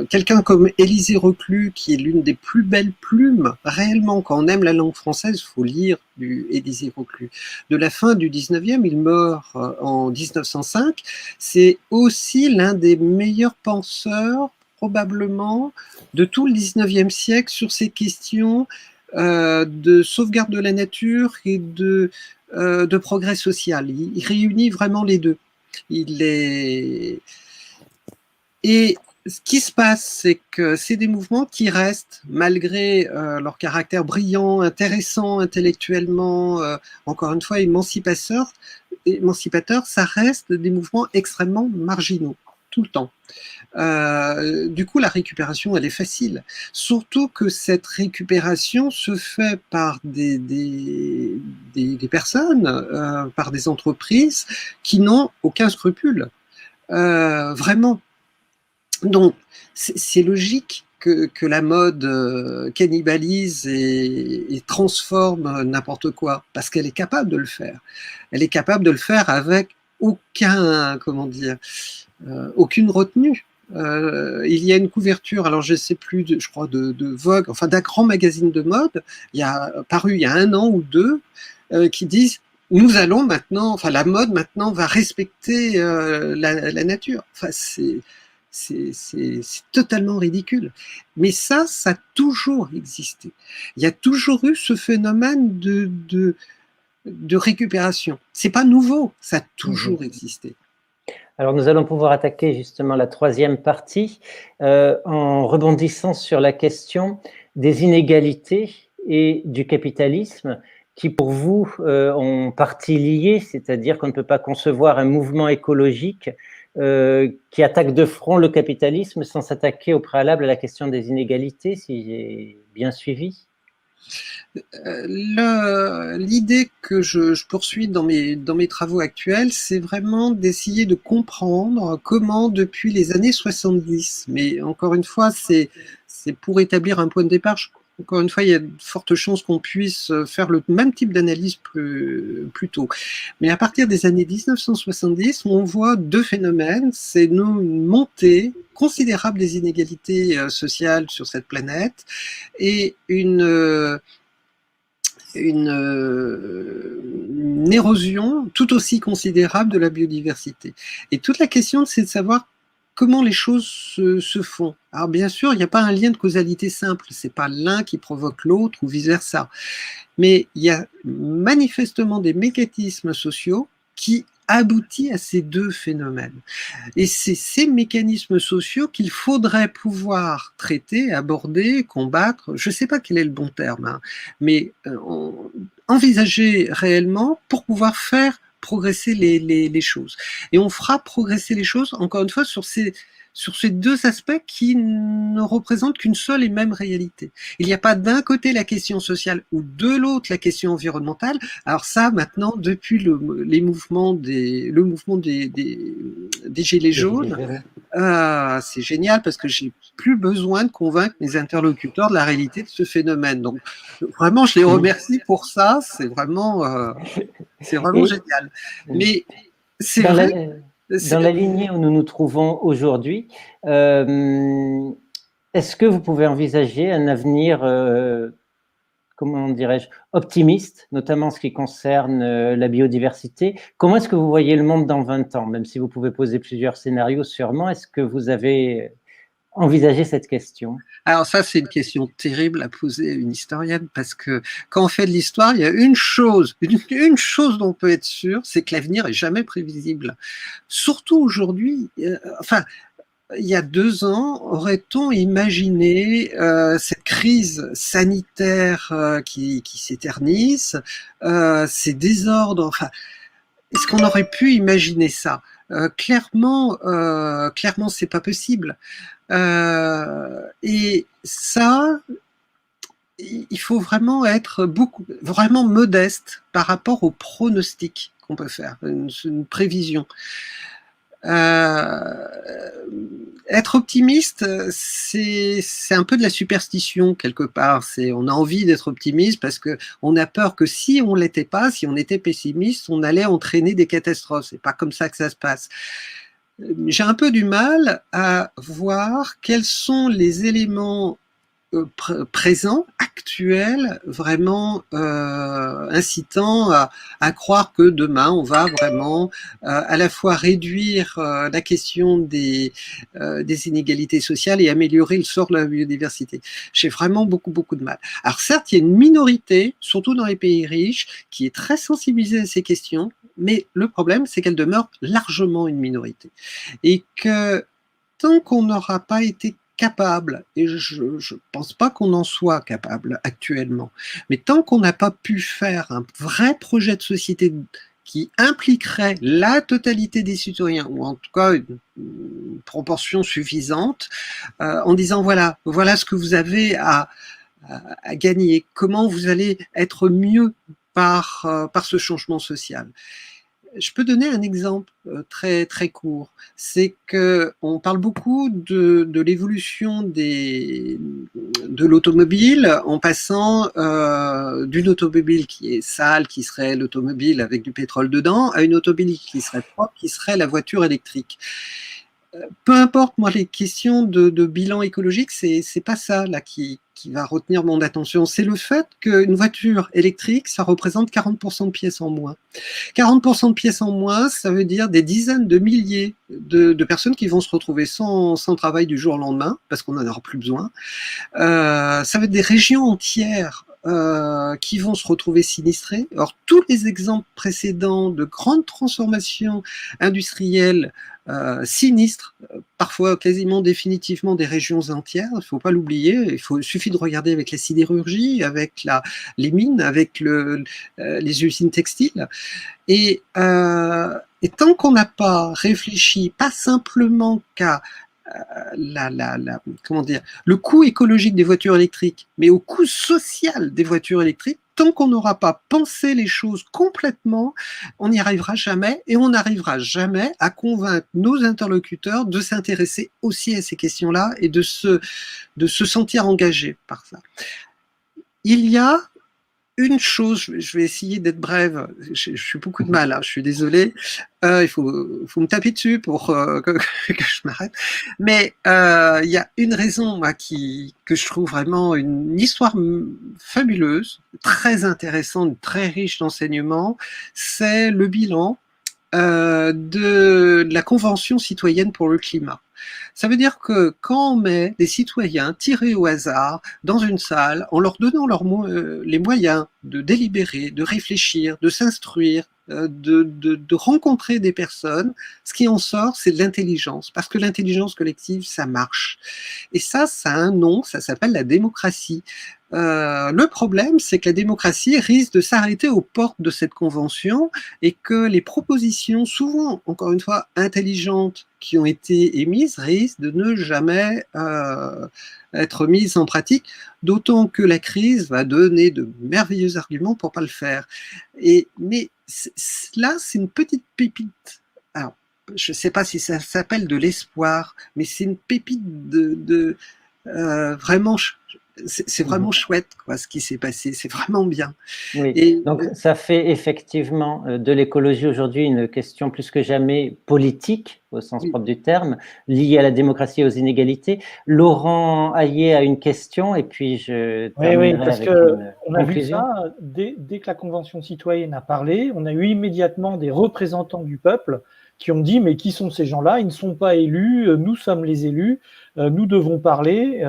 Quelqu'un comme Élisée Reclus, qui est l'une des plus belles plumes, réellement, quand on aime la langue française, il faut lire du Élisée Reclus. De la fin du 19e, il meurt en 1905. C'est aussi l'un des meilleurs penseurs, probablement, de tout le 19e siècle sur ces questions de sauvegarde de la nature et de progrès social. Il réunit vraiment les deux. Et ce qui se passe, c'est que c'est des mouvements qui restent, malgré leur caractère brillant, intéressant intellectuellement, encore une fois émancipateur, ça reste des mouvements extrêmement marginaux, tout le temps. Du coup, la récupération, elle est facile. Surtout que cette récupération se fait par des personnes, par des entreprises qui n'ont aucun scrupule. Vraiment. Donc, c'est logique que la mode cannibalise et transforme n'importe quoi, parce qu'elle est capable de le faire. Elle est capable de le faire avec aucun, comment dire, aucune retenue. Il y a une couverture, alors je ne sais plus, je crois de Vogue, enfin d'un grand magazine de mode, paru il y a 1 an ou 2, qui disent nous allons maintenant, enfin la mode maintenant va respecter la nature. Enfin c'est totalement ridicule. Mais ça a toujours existé. Il y a toujours eu ce phénomène de récupération. C'est pas nouveau, ça a toujours existé. Alors, nous allons pouvoir attaquer justement la 3e partie en rebondissant sur la question des inégalités et du capitalisme qui, pour vous, ont partie liée, c'est-à-dire qu'on ne peut pas concevoir un mouvement écologique qui attaque de front le capitalisme sans s'attaquer au préalable à la question des inégalités, si j'ai bien suivi. L'idée que je poursuis dans mes travaux actuels, c'est vraiment d'essayer de comprendre comment, depuis les années 70, mais encore une fois, c'est pour établir un point de départ. Encore une fois, il y a de fortes chances qu'on puisse faire le même type d'analyse plus tôt. Mais à partir des années 1970, on voit 2 phénomènes. C'est une montée considérable des inégalités sociales sur cette planète et une érosion tout aussi considérable de la biodiversité. Et toute la question, c'est de savoir comment les choses se font. Alors bien sûr, il n'y a pas un lien de causalité simple, c'est pas l'un qui provoque l'autre ou vice-versa. Mais il y a manifestement des mécanismes sociaux qui aboutissent à ces 2 phénomènes. Et c'est ces mécanismes sociaux qu'il faudrait pouvoir traiter, aborder, combattre, je ne sais pas quel est le bon terme, hein, mais envisager réellement pour pouvoir faire progresser les choses. Et on fera progresser les choses, encore une fois, sur ces 2 aspects qui ne représentent qu'une seule et même réalité. Il n'y a pas d'un côté la question sociale ou de l'autre la question environnementale. Alors ça, maintenant, depuis le mouvement des gilets jaunes, c'est génial parce que j'ai plus besoin de convaincre mes interlocuteurs de la réalité de ce phénomène. Donc vraiment, je les remercie pour ça. C'est vraiment génial. Mais c'est vrai. Dans la lignée où nous nous trouvons aujourd'hui, est-ce que vous pouvez envisager un avenir, comment dirais-je, optimiste, notamment en ce qui concerne la biodiversité? Comment est-ce que vous voyez le monde dans 20 ans? Même si vous pouvez poser plusieurs scénarios sûrement, est-ce que vous avez envisagé cette question? Alors ça, c'est une question terrible à poser à une historienne parce que quand on fait de l'histoire, il y a une chose dont on peut être sûr, c'est que l'avenir est jamais prévisible. Surtout aujourd'hui, enfin, il y a 2 ans, aurait-on imaginé cette crise sanitaire qui s'éternise, ces désordres, enfin, est-ce qu'on aurait pu imaginer ça? Clairement, c'est pas possible. Et ça, il faut vraiment être vraiment modeste par rapport aux pronostics qu'on peut faire, une prévision. Être optimiste, c'est un peu de la superstition quelque part. On a envie d'être optimiste parce que on a peur que si on l'était pas, si on était pessimiste, on allait entraîner des catastrophes. C'est pas comme ça que ça se passe. J'ai un peu du mal à voir quels sont les éléments présent, actuel, vraiment incitant à croire que demain on va vraiment à la fois réduire la question des inégalités sociales et améliorer le sort de la biodiversité. J'ai vraiment beaucoup de mal. Alors certes, il y a une minorité, surtout dans les pays riches, qui est très sensibilisée à ces questions, mais le problème, c'est qu'elle demeure largement une minorité. Et que tant qu'on n'aura pas été capable, et je ne pense pas qu'on en soit capable actuellement, mais tant qu'on n'a pas pu faire un vrai projet de société qui impliquerait la totalité des citoyens, ou en tout cas une proportion suffisante, en disant voilà ce que vous avez à gagner, comment vous allez être mieux par ce changement social. Je peux donner un exemple très court. C'est que on parle beaucoup de l'évolution de l'automobile en passant d'une automobile qui est sale, qui serait l'automobile avec du pétrole dedans, à une automobile qui serait propre, qui serait la voiture électrique. Peu importe, moi, les questions de bilan écologique, c'est pas ça là qui va retenir mon attention. C'est le fait qu'une voiture électrique, ça représente 40% de pièces en moins. 40% de pièces en moins, ça veut dire des dizaines de milliers de personnes qui vont se retrouver sans travail du jour au lendemain, parce qu'on n'en aura plus besoin. Ça veut dire des régions entières qui vont se retrouver sinistrées. Alors, tous les exemples précédents de grandes transformations industrielles sinistres, parfois quasiment définitivement des régions entières, il ne faut pas l'oublier, il suffit de regarder avec la sidérurgie, avec les mines, avec les usines textiles. Et tant qu'on n'a pas réfléchi, pas simplement qu'à comment dire, le coût écologique des voitures électriques, mais au coût social des voitures électriques, tant qu'on n'aura pas pensé les choses complètement, on n'y arrivera jamais et on n'arrivera jamais à convaincre nos interlocuteurs de s'intéresser aussi à ces questions-là et de se sentir engagés par ça. Il y a une chose, je vais essayer d'être brève, je suis beaucoup de mal, hein, je suis désolé, il faut me taper dessus pour que je m'arrête, mais il y a une raison moi, que je trouve vraiment une histoire fabuleuse, très intéressante, très riche d'enseignements, c'est le bilan de la Convention citoyenne pour le climat. Ça veut dire que quand on met des citoyens tirés au hasard dans une salle, en leur donnant les moyens de délibérer, de réfléchir, de s'instruire, de rencontrer des personnes, ce qui en sort, c'est de l'intelligence, parce que l'intelligence collective, ça marche. Et ça a un nom, ça s'appelle la démocratie. Le problème, c'est que la démocratie risque de s'arrêter aux portes de cette convention et que les propositions, souvent, encore une fois, intelligentes, qui ont été émises, risquent de ne jamais être mises en pratique, d'autant que la crise va donner de merveilleux arguments pour pas le faire. Mais là, c'est une petite pépite. Alors, je ne sais pas si ça s'appelle de l'espoir, mais c'est une pépite vraiment. C'est vraiment chouette, quoi, ce qui s'est passé. C'est vraiment bien. Oui. Donc, ça fait effectivement de l'écologie aujourd'hui une question plus que jamais politique, au sens propre du terme, liée à la démocratie et aux inégalités. Laurent Hayet a une question, et puis je terminerai parce avec on a vu conclusion. ça, dès que la Convention citoyenne a parlé, on a eu immédiatement des représentants du peuple qui ont dit « mais qui sont ces gens-là? Ils ne sont pas élus, nous sommes les élus, nous devons parler ».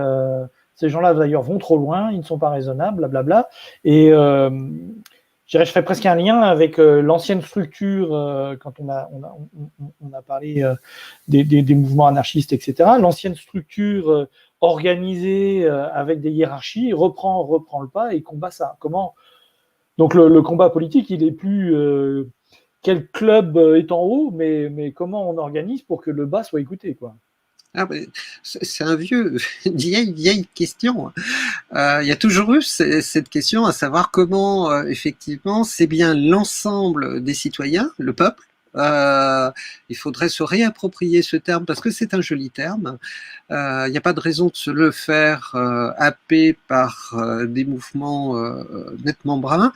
Ces gens-là, d'ailleurs, vont trop loin, ils ne sont pas raisonnables, blablabla. Et je ferais presque un lien avec l'ancienne structure, quand on a parlé des mouvements anarchistes, etc. L'ancienne structure organisée avec des hiérarchies reprend le pas et combat ça. Comment ? Donc le combat politique, il est plus quel club est en haut, mais comment on organise pour que le bas soit écouté, quoi. Ah, c'est une vieille question. Il y a toujours eu cette question à savoir comment, effectivement, c'est bien l'ensemble des citoyens, le peuple. Il faudrait se réapproprier ce terme parce que c'est un joli terme. Il n'y a pas de raison de se le faire happer par des mouvements nettement bruns.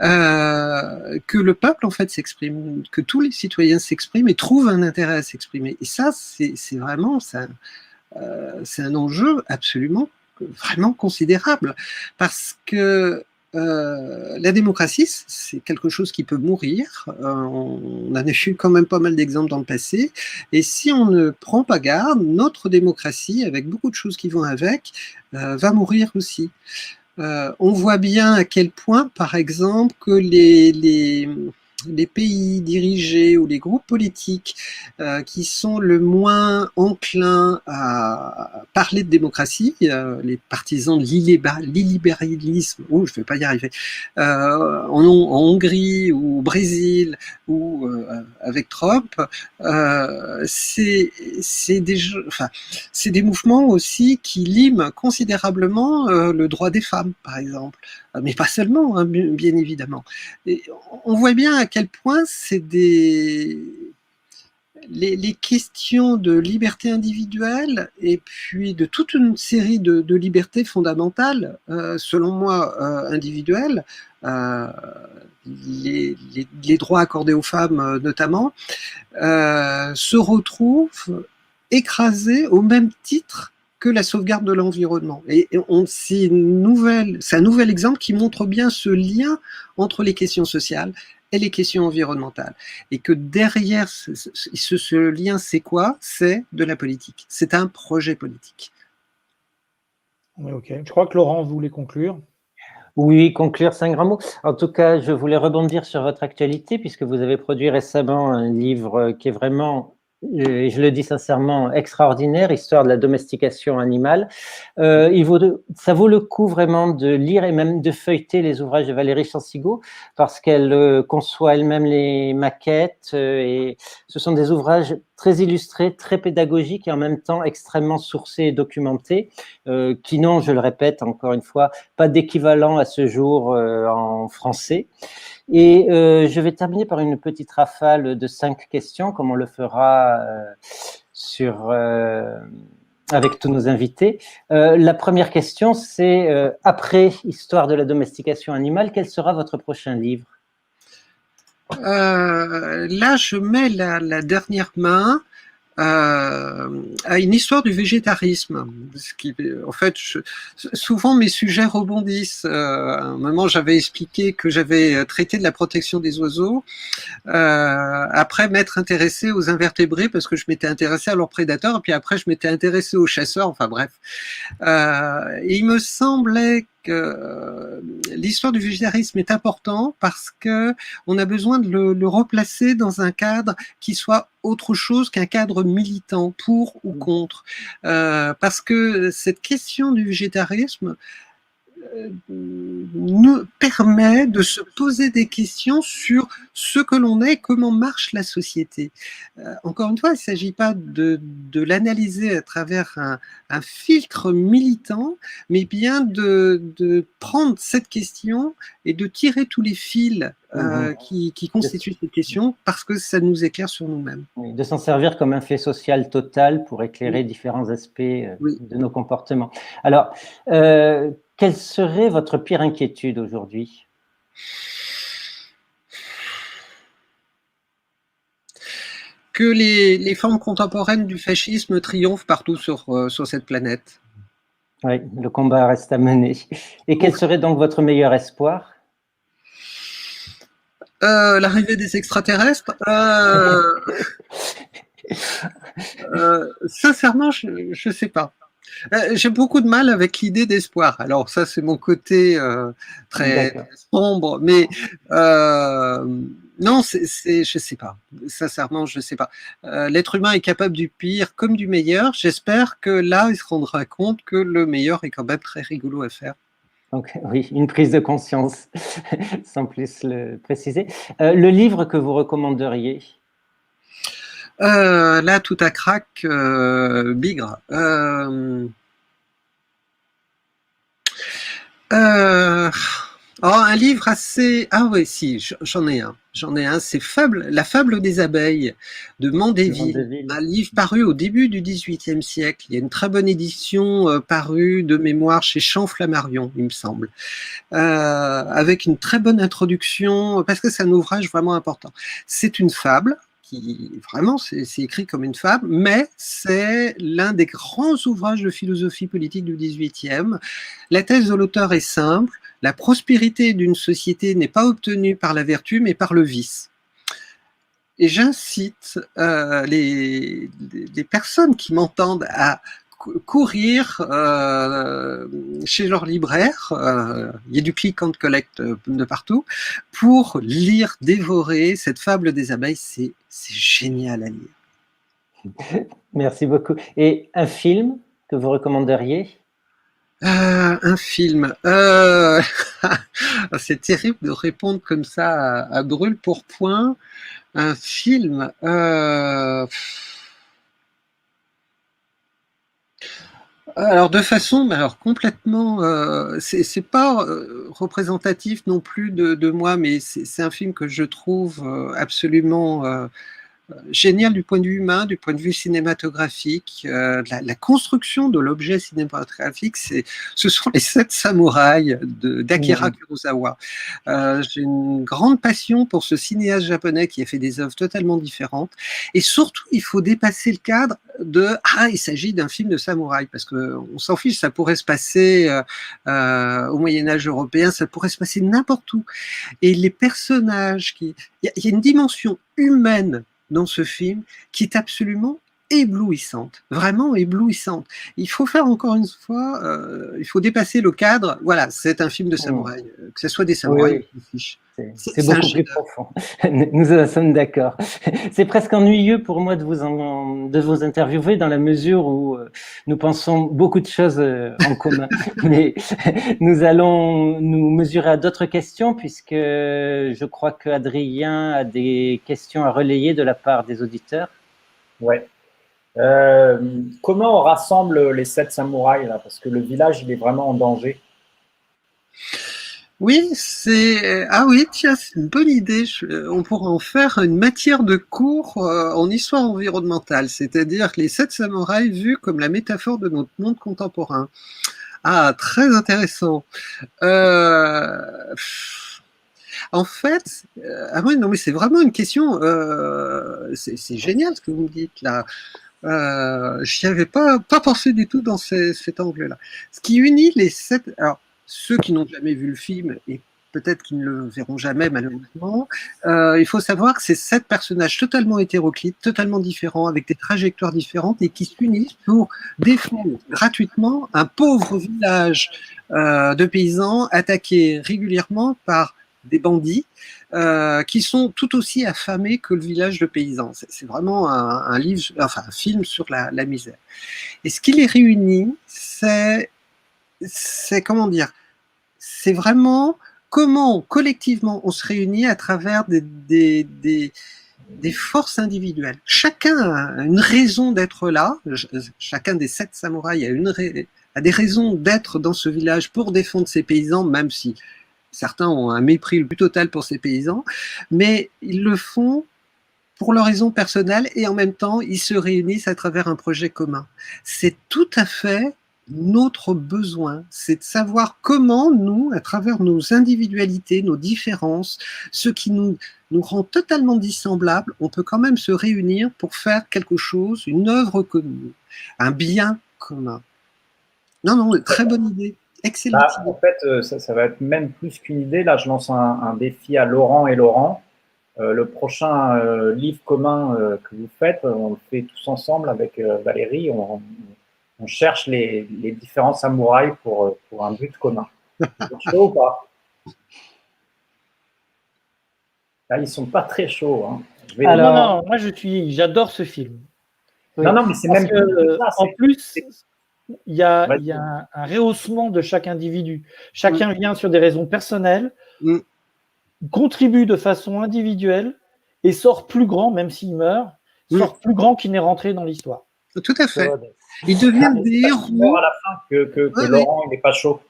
Que le peuple en fait s'exprime, que tous les citoyens s'expriment et trouvent un intérêt à s'exprimer. Et ça, c'est vraiment c'est un enjeu absolument vraiment considérable parce que la démocratie, c'est quelque chose qui peut mourir. On a eu quand même pas mal d'exemples dans le passé. Et si on ne prend pas garde, notre démocratie, avec beaucoup de choses qui vont avec, va mourir aussi. On voit bien à quel point, par exemple, que les pays dirigés ou les groupes politiques qui sont le moins enclins à parler de démocratie, les partisans de l'illibéralisme, je ne vais pas y arriver, en Hongrie ou au Brésil ou avec Trump, c'est des mouvements aussi qui liment considérablement le droit des femmes, par exemple. Mais pas seulement, hein, bien évidemment. Et on voit bien à quel point c'est les questions de liberté individuelle et puis de toute une série de libertés fondamentales, selon moi individuelles, les droits accordés aux femmes notamment, se retrouvent écrasés au même titre que la sauvegarde de l'environnement. Et c'est un nouvel exemple qui montre bien ce lien entre les questions sociales et les questions environnementales. Et que derrière ce lien, c'est quoi? C'est de la politique. C'est un projet politique. Oui, ok. Je crois que Laurent voulait conclure. Oui, conclure, c'est un grand mot. En tout cas, je voulais rebondir sur votre actualité, puisque vous avez produit récemment un livre qui est vraiment, et je le dis sincèrement, extraordinaire, Histoire de la domestication animale. Ça vaut le coup vraiment de lire et même de feuilleter les ouvrages de Valérie Chansigo, parce qu'elle conçoit elle-même les maquettes, et ce sont des ouvrages très illustrés, très pédagogiques et en même temps extrêmement sourcés et documentés, qui n'ont, je le répète encore une fois, pas d'équivalent à ce jour en français. Et je vais terminer par une petite rafale de 5 questions, comme on le fera avec tous nos invités. La première question, c'est après Histoire de la domestication animale, quel sera votre prochain livre? Là, je mets la dernière main à une histoire du végétarisme. En fait, souvent mes sujets rebondissent. À un moment, j'avais expliqué que j'avais traité de la protection des oiseaux. Après, m'être intéressé aux invertébrés parce que je m'étais intéressé à leurs prédateurs. Et puis après, je m'étais intéressé aux chasseurs. Enfin bref. Et il me semblait que l'histoire du végétarisme est important parce que on a besoin de le replacer dans un cadre qui soit autre chose qu'un cadre militant pour ou contre, parce que cette question du végétarisme nous permet de se poser des questions sur ce que l'on est, comment marche la société. Encore une fois, il ne s'agit pas de l'analyser à travers un filtre militant, mais bien de prendre cette question et de tirer tous les fils qui constituent cette question parce que ça nous éclaire sur nous-mêmes. Oui, de s'en servir comme un fait social total pour éclairer différents aspects de nos comportements. Alors, quelle serait votre pire inquiétude aujourd'hui? Que les formes contemporaines du fascisme triomphent partout sur cette planète. Oui, le combat reste à mener. Et quel serait donc votre meilleur espoir? L'arrivée des extraterrestres. Sincèrement, je ne sais pas. J'ai beaucoup de mal avec l'idée d'espoir. Alors ça, c'est mon côté très sombre, mais non, je sais pas. Sincèrement, je sais pas. L'être humain est capable du pire comme du meilleur. J'espère que là, il se rendra compte que le meilleur est quand même très rigolo à faire. Donc, oui, une prise de conscience, sans plus le préciser. Le livre que vous recommanderiez? Là, tout à crack, bigre. Euh, un livre assez... Ah oui, si, j'en ai un. J'en ai un, c'est La fable des abeilles de Mandeville. Mandeville. Un livre paru au début du XVIIIe siècle. Il y a une très bonne édition parue de mémoire chez Champ-Flammarion, il me semble. Avec une très bonne introduction, parce que c'est un ouvrage vraiment important. C'est une fable, qui vraiment c'est écrit comme une fable, mais c'est l'un des grands ouvrages de philosophie politique du XVIIIe. La thèse de l'auteur est simple, la prospérité d'une société n'est pas obtenue par la vertu, mais par le vice. Et j'incite les personnes qui m'entendent à courir chez leur libraire, il y a du click and collect de partout, pour lire, dévorer cette fable des abeilles, c'est génial à lire. Merci beaucoup. Et un film que vous recommanderiez? Un film. C'est terrible de répondre comme ça à brûle pour point. Un film. Alors de façon, alors complètement, c'est pas représentatif non plus de moi, mais c'est un film que je trouve absolument génial du point de vue humain, du point de vue cinématographique. La construction de l'objet cinématographique, ce sont les 7 samouraïs d'Akira Kurosawa. J'ai une grande passion pour ce cinéaste japonais qui a fait des œuvres totalement différentes. Et surtout, il faut dépasser le cadre de il s'agit d'un film de samouraï, parce qu'on s'en fiche, ça pourrait se passer au Moyen-Âge européen, ça pourrait se passer n'importe où. Et les personnages, il y a une dimension humaine dans ce film qui est absolument éblouissante, vraiment éblouissante. Il faut faire encore une fois, il faut dépasser le cadre. Voilà, c'est un film de samouraï, que ce soit des samouraïs ou des fiches. C'est beaucoup plus profond. Nous sommes d'accord. C'est presque ennuyeux pour moi de vous interviewer dans la mesure où nous pensons beaucoup de choses en commun. Mais nous allons nous mesurer à d'autres questions puisque je crois qu'Adrien a des questions à relayer de la part des auditeurs. Ouais. Comment on rassemble les 7 samouraïs là? Parce que le village, il est vraiment en danger. Oui, oui, tiens, c'est une bonne idée. On pourra en faire une matière de cours en histoire environnementale, c'est-à-dire les 7 samouraïs vus comme la métaphore de notre monde contemporain. Ah, très intéressant. En fait, oui, non, mais c'est vraiment une question. C'est génial ce que vous me dites là. J'y avais pas pensé du tout dans cet angle-là. Ce qui unit les 7. Alors, ceux qui n'ont jamais vu le film et peut-être qui ne le verront jamais malheureusement, il faut savoir que c'est 7 personnages totalement hétéroclites, totalement différents, avec des trajectoires différentes et qui s'unissent pour défendre gratuitement un pauvre village de paysans attaqué régulièrement par des bandits qui sont tout aussi affamés que le village de paysans. C'est vraiment un film sur la misère. Et ce qui les réunit, c'est comment dire, c'est vraiment comment collectivement on se réunit à travers des forces individuelles. Chacun a une raison d'être là, chacun des 7 samouraïs a des raisons d'être dans ce village pour défendre ses paysans, même si certains ont un mépris le plus total pour ces paysans, mais ils le font pour leurs raisons personnelles et en même temps, ils se réunissent à travers un projet commun. C'est tout à fait notre besoin, c'est de savoir comment nous, à travers nos individualités, nos différences, ce qui nous rend totalement dissemblables, on peut quand même se réunir pour faire quelque chose, une œuvre commune, un bien commun. Non, très bonne idée. Excellent. En fait, ça va être même plus qu'une idée. Là, je lance un défi à Laurent et Laurent. Le prochain livre commun que vous faites, on le fait tous ensemble avec Valérie. On cherche les différents samouraïs pour un but commun. Vous êtes chaud ou pas? Là, ils sont pas très chauds. Hein. Non, moi j'adore ce film. Oui. Non, mais c'est même en plus. il y a, Vas-y. il y a un rehaussement de chaque individu. Chacun vient sur des raisons personnelles, Mm. contribue de façon individuelle et sort plus grand, même s'il meurt, sort plus grand qu'il n'est rentré dans l'histoire. Tout à fait. Ouais. Ils deviennent des Il meurt héros. à la fin que Ouais, Laurent, il n'est pas chaud.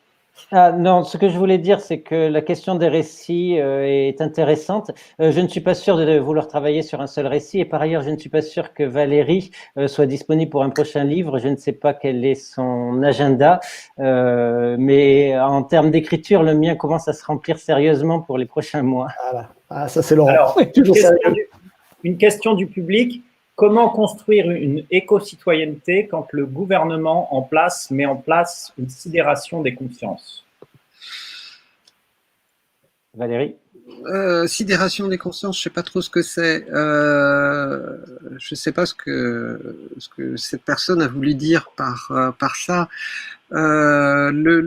Ah, non, ce que je voulais dire, c'est que la question des récits est intéressante. Je ne suis pas sûr de vouloir travailler sur un seul récit, et par ailleurs, je ne suis pas sûr que Valérie soit disponible pour un prochain livre. Je ne sais pas quel est son agenda, mais en termes d'écriture, le mien commence à se remplir sérieusement pour les prochains mois. Voilà. Ah, ça, c'est Laurent. Alors, Toujours sérieux. une question du public. Comment construire une éco-citoyenneté quand le gouvernement en place met en place une sidération des consciences? Valérie? Sidération des consciences, je sais pas trop ce que c'est. Je sais pas ce que cette personne a voulu dire par ça. Le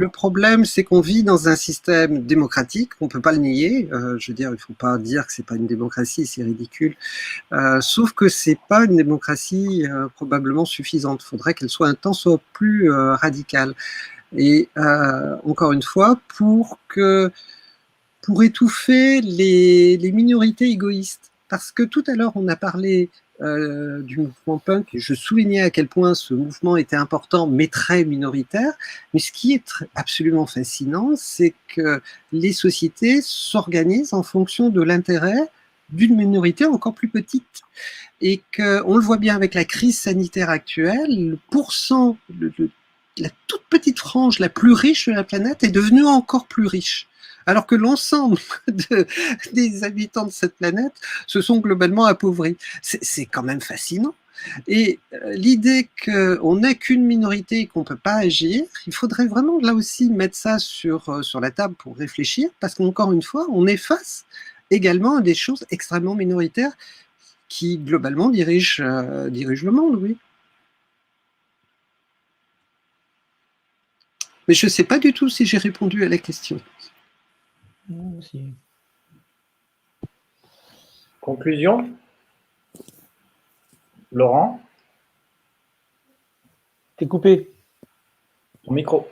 problème, c'est qu'on vit dans un système démocratique, on peut pas le nier. Je veux dire, il faut pas dire que c'est pas une démocratie, c'est ridicule. Sauf que c'est pas une démocratie probablement suffisante. Il faudrait qu'elle soit un tant soit plus radicale. Et encore une fois, pour étouffer les minorités égoïstes. Parce que tout à l'heure, on a parlé du mouvement punk, je soulignais à quel point ce mouvement était important, mais très minoritaire. Mais ce qui est absolument fascinant, c'est que les sociétés s'organisent en fonction de l'intérêt d'une minorité encore plus petite. Et qu'on le voit bien avec la crise sanitaire actuelle, la toute petite frange la plus riche de la planète est devenue encore plus riche. Alors que l'ensemble des habitants de cette planète se sont globalement appauvris. C'est quand même fascinant. Et l'idée qu'on n'a qu'une minorité et qu'on ne peut pas agir, il faudrait vraiment là aussi mettre ça sur la table pour réfléchir, parce qu'encore une fois, on est face également à des choses extrêmement minoritaires qui globalement dirigent le monde, oui. Mais je ne sais pas du tout si j'ai répondu à la question. Conclusion? Laurent? T'es coupé. Ton micro.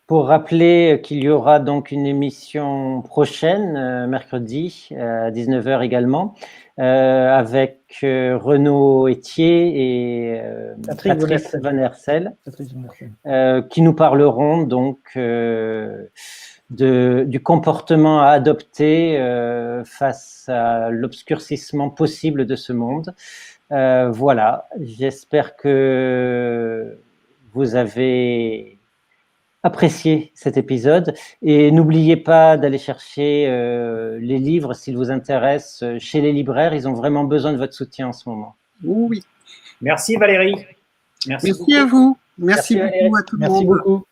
Pour rappeler qu'il y aura donc une émission prochaine, mercredi, à 19h également, avec Renaud Etier et Patrice Van Hersel, qui nous parleront donc du comportement à adopter face à l'obscurcissement possible de ce monde. Voilà, j'espère que vous avez apprécié cet épisode et n'oubliez pas d'aller chercher les livres s'ils vous intéressent chez les libraires, ils ont vraiment besoin de votre soutien en ce moment. Oui. Merci Valérie. Merci à vous. Merci beaucoup à tout le monde. Merci beaucoup.